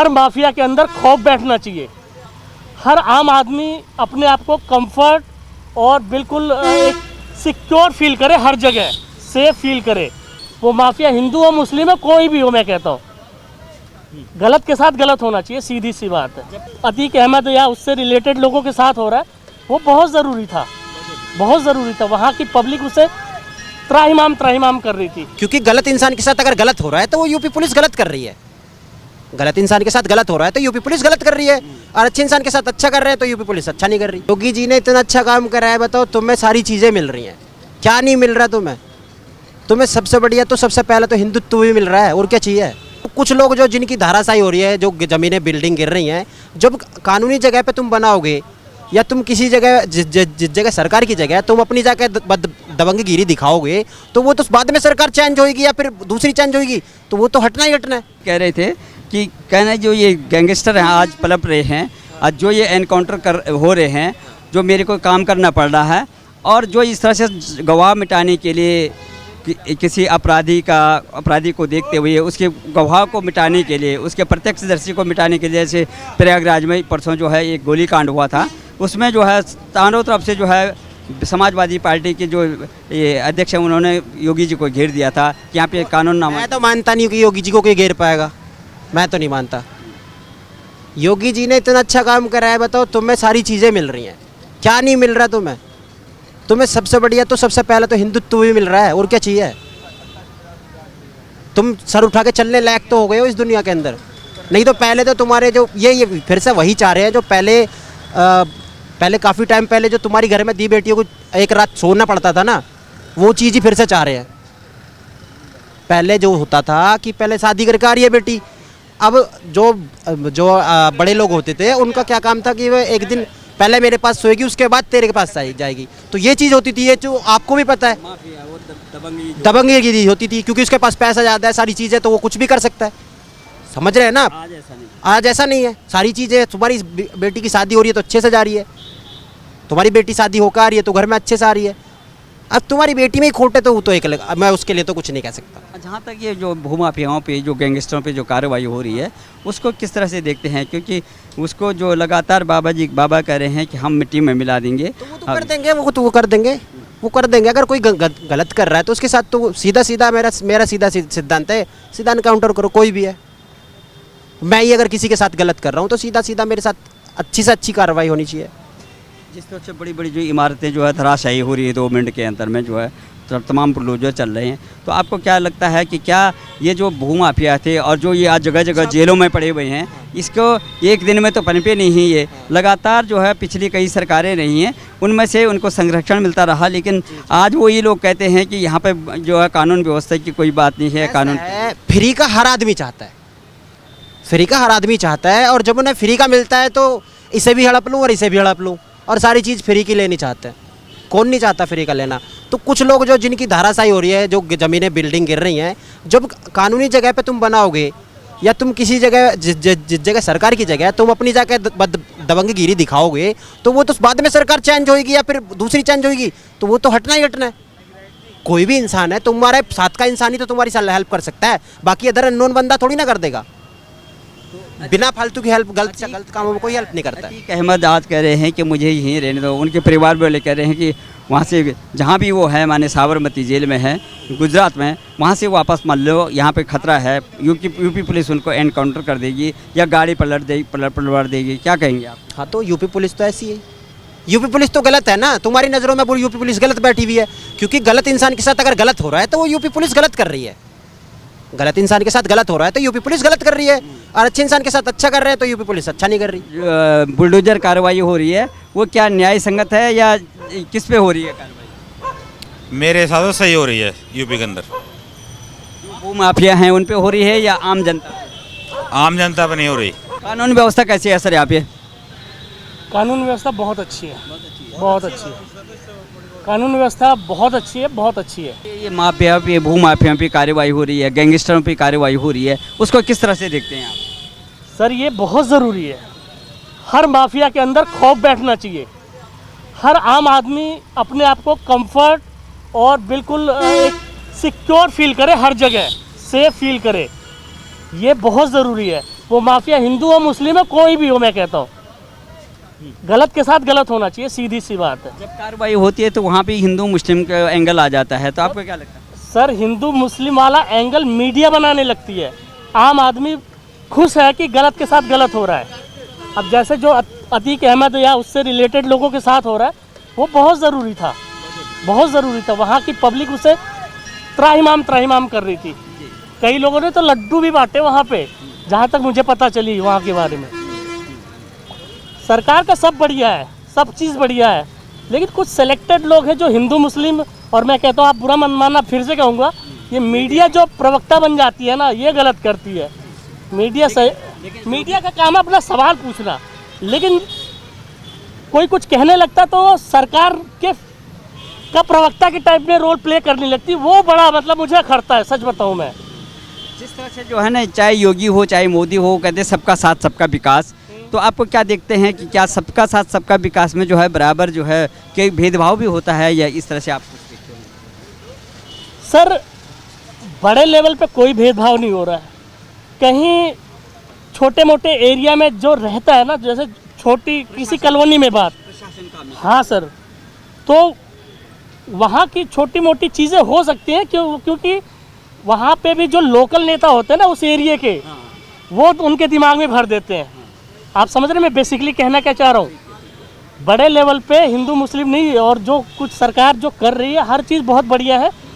हर mafia के अंदर खौफ बैठना चाहिए। हर आम आदमी अपने आप को कंफर्ट और बिल्कुल एक सिक्योर फील करे, हर जगह सेफ फील करे। वो माफिया हिंदू हो, मुस्लिम हो, कोई भी हो, मैं कहता हूँ गलत के साथ गलत होना चाहिए, सीधी सी बात है। अतीक अहमद या उससे रिलेटेड लोगों के साथ हो रहा है, वो बहुत ज़रूरी था, बहुत ज़रूरी था। वहाँ की पब्लिक उसे त्राहिमाम कर रही थी। क्योंकि गलत इंसान के साथ अगर गलत हो रहा है तो वो यूपी पुलिस गलत कर रही है। गलत इंसान के साथ गलत हो रहा है तो यूपी पुलिस गलत कर रही है, और अच्छे इंसान के साथ अच्छा कर रहे हैं तो यूपी पुलिस अच्छा नहीं कर रही। योगी जी ने इतना अच्छा काम करा है, बताओ तुम्हें सारी चीज़ें मिल रही हैं, क्या नहीं मिल रहा तुम्हें सबसे बढ़िया तो सबसे पहले तो हिंदुत्व भी मिल रहा है, और क्या चाहिए। कुछ लोग जो जिनकी धाराशाही हो रही है, जो ज़मीनें बिल्डिंग गिर रही हैं, जब कानूनी जगह पे तुम बनाओगे या तुम किसी जगह जिस जगह सरकार की जगह तुम अपनी जाके दबंगगिरी दिखाओगे तो वो तो बाद में सरकार चेंज होगी या फिर दूसरी चेंज होगी, तो वो तो हटना ही हटना है। कह रहे थे कि कहना जो ये गैंगस्टर हैं आज पलप रहे हैं, आज जो ये एनकाउंटर हो रहे हैं, जो मेरे को काम करना पड़ रहा है, और जो इस तरह से गवाह मिटाने के लिए किसी अपराधी को देखते हुए उसके गवाह को मिटाने के लिए, उसके प्रत्यक्षदर्शी को मिटाने के लिए, जैसे प्रयागराज में परसों जो है एक गोलीकांड हुआ था, उसमें जो है चारों तरफ से जो है समाजवादी पार्टी के जो ये अध्यक्ष हैं उन्होंने योगी जी को घेर दिया था कि यहाँ पे कानून ना। मैं तो मानता नहीं कि योगी जी को कोई घेर पाएगा, मैं तो नहीं मानता। योगी जी ने इतना अच्छा काम करा है, बताओ तुम्हें सारी चीज़ें मिल रही हैं, क्या नहीं मिल रहा तुम्हें सबसे बढ़िया तो सबसे पहले तो हिंदुत्व भी मिल रहा है, और क्या चाहिए। तुम सर उठा के चलने लायक तो हो गए हो इस दुनिया के अंदर, नहीं तो पहले तो तुम्हारे जो ये फिर से वही चाह रहे हैं जो पहले काफ़ी टाइम पहले जो तुम्हारी घर में दी बेटियों को एक रात सोना पड़ता था ना, वो चीज़ ही फिर से चाह रहे हैं। पहले जो होता था कि पहले शादी करके आ रही है बेटी, अब जो बड़े लोग होते थे उनका क्या काम था कि वो एक दिन पहले मेरे पास सोएगी उसके बाद तेरे पास जाएगी, तो ये चीज़ होती थी। ये जो आपको भी पता है दबंगगिरी होती थी, क्योंकि उसके पास पैसा ज़्यादा है, सारी चीज़ें, तो वो कुछ भी कर सकता है। समझ रहे हैं ना आप? आज ऐसा नहीं है, सारी चीज़ें। तुम्हारी बेटी की शादी हो रही है तो अच्छे से जा रही है, तुम्हारी बेटी शादी होकर आ रही है तो घर में अच्छे से आ रही है। अब तुम्हारी बेटी में ही खोटे तो वो तो एक अलग, मैं उसके लिए तो कुछ नहीं कह सकता। जहाँ तक ये जो भूमाफियाओं पे, जो गैंगस्टरों पे जो कार्रवाई हो रही है, उसको किस तरह से देखते हैं? क्योंकि उसको जो लगातार बाबा कह रहे हैं कि हम मिट्टी में मिला देंगे, तो वो तो कर देंगे, वो कर देंगे। अगर कोई गलत कर रहा है तो उसके साथ तो सीधा मेरा सीधा सिद्धांत है, सीधा एनकाउंटर करो, कोई भी है। मैं ही अगर किसी के साथ गलत कर रहा हूँ तो सीधा मेरे साथ अच्छी से अच्छी कार्रवाई होनी चाहिए। जिस तरह से बड़ी बड़ी जो इमारतें जो है धराशायी हो रही है 2 मिनट के अंदर में, जो है तमाम प्रोलोजर चल रहे हैं, तो आपको क्या लगता है कि क्या ये जो भूमाफिया थे और जो ये आज जगह जगह जेलों में पड़े हुए हैं, इसको एक दिन में तो पनपे नहीं, ये लगातार जो है पिछली कई सरकारें रही हैं, उनमें से उनको संरक्षण मिलता रहा, लेकिन आज वही लोग कहते हैं कि यहाँ पे जो है कानून व्यवस्था की कोई बात नहीं है। कानून फ्री का हर आदमी चाहता है, फ्री का हर आदमी चाहता है, और जब उन्हें फ्री का मिलता है तो इसे भी हड़प लूँ और इसे भी हड़प लूँ, और सारी चीज़ फ्री की लेनी चाहते हैं। कौन नहीं चाहता फ्री का लेना? तो कुछ लोग जो जिनकी धाराशाही हो रही है, जो ज़मीनें बिल्डिंग गिर रही हैं, जब कानूनी जगह पे तुम बनाओगे या तुम किसी जगह जिस जगह सरकार की जगह तुम अपनी जाके दबंगगिरी दिखाओगे, तो वो तो बाद में सरकार चेंज होगी या फिर दूसरी चेंज होगी, तो वो तो हटना ही हटना है। कोई भी इंसान है, तुम्हारे साथ का इंसान ही तो तुम्हारी हेल्प कर सकता है, बाकी अदर अननोन बंदा थोड़ी ना कर देगा। बिना फालतू की हेल्प, गलत कामों में कोई हेल्प नहीं करता है। अतीक अहमद आज कह रहे हैं कि मुझे यहीं रहने दो, उनके परिवार वाले कह रहे हैं कि वहाँ से जहाँ भी वो है, माने साबरमती जेल में है गुजरात में, वहाँ से वापस मान लो, यहाँ पे खतरा है, यूपी पुलिस उनको एनकाउंटर कर देगी या गाड़ी पलट देगी, क्या कहेंगे आप? हाँ, तो यूपी पुलिस तो ऐसी है, यूपी पुलिस तो गलत है ना, तुम्हारी नज़रों में यूपी पुलिस गलत बैठी हुई है, क्योंकि गलत इंसान के साथ अगर गलत हो रहा है तो वो यूपी पुलिस गलत कर रही है। गलत इंसान के साथ गलत हो रहा है तो यूपी पुलिस गलत कर रही है, और अच्छे इंसान के साथ अच्छा कर रहे हैं तो यूपी पुलिस अच्छा नहीं कर रही। बुलडोजर कार्रवाई हो रही है, वो क्या न्याय संगत है या किस पे हो रही है कार्रवाई? मेरे हिसाब से सही हो रही है। यूपी के अंदर भूमाफिया हैं उन पे हो रही है या आम जनता? आम जनता पे नहीं हो रही। कानून व्यवस्था कैसी है सर यहाँ पे? कानून व्यवस्था बहुत अच्छी है, बहुत अच्छी है। कानून व्यवस्था बहुत अच्छी है, बहुत अच्छी है। ये माफिया पे, भूमाफिया पे कार्रवाई हो रही है, गैंगस्टरों पे कार्रवाई हो रही है, उसको किस तरह से देखते हैं आप? सर ये बहुत ज़रूरी है। हर माफिया के अंदर खौफ बैठना चाहिए। हर आम आदमी अपने आप को कंफर्ट और बिल्कुल एक सिक्योर फील करे, हर जगह सेफ फील करे, ये बहुत ज़रूरी है। वो माफिया हिंदू हो मुस्लिम हो कोई भी हो, मैं कहता हूँ गलत के साथ गलत होना चाहिए, सीधी सी बात है। जब कार्रवाई होती है तो वहाँ पे हिंदू मुस्लिम का एंगल आ जाता है, तो आपको क्या लगता है? सर हिंदू मुस्लिम वाला एंगल मीडिया बनाने लगती है, आम आदमी खुश है कि गलत के साथ गलत हो रहा है। अब जैसे जो अतीक अहमद या उससे रिलेटेड लोगों के साथ हो रहा है वो बहुत ज़रूरी था, बहुत ज़रूरी था। वहाँ की पब्लिक उसे त्राहिमाम कर रही थी। कई लोगों ने तो लड्डू भी बांटे वहाँ पे, जहाँ तक मुझे पता चली वहाँ के बारे में। सरकार का सब बढ़िया है, सब चीज़ बढ़िया है, लेकिन कुछ सेलेक्टेड लोग हैं जो हिंदू मुस्लिम, और मैं कहता हूँ आप बुरा मन मानना, फिर से कहूँगा ये मीडिया जो प्रवक्ता बन जाती है ना, ये गलत करती है। मीडिया का काम है अपना सवाल पूछना, लेकिन कोई कुछ कहने लगता तो सरकार के का प्रवक्ता के टाइप में रोल प्ले करने लगती, वो बड़ा मतलब मुझे अखरता है, सच बताऊँ मैं। जिस तरह से जो है ना, चाहे योगी हो चाहे मोदी हो, कहते हैं सबका साथ सबका विकास, तो आपको क्या देखते हैं कि क्या सबका साथ सबका विकास में जो है बराबर जो है कोई भेदभाव भी होता है, या इस तरह से आप कुछ देखते हैं? सर बड़े लेवल पे कोई भेदभाव नहीं हो रहा है, कहीं छोटे मोटे एरिया में जो रहता है ना, जैसे छोटी किसी कॉलोनी में बात, हाँ सर, तो वहाँ की छोटी मोटी चीज़ें हो सकती हैं, क्योंकि वहाँ पे भी जो लोकल नेता होते हैं ना उस एरिया के, वो उनके दिमाग में भर देते हैं। आप समझ रहे हैं मैं बेसिकली कहना क्या चाह रहा हूँ? बड़े लेवल पे हिंदू मुस्लिम नहीं, और जो कुछ सरकार जो कर रही है हर चीज़ बहुत बढ़िया है,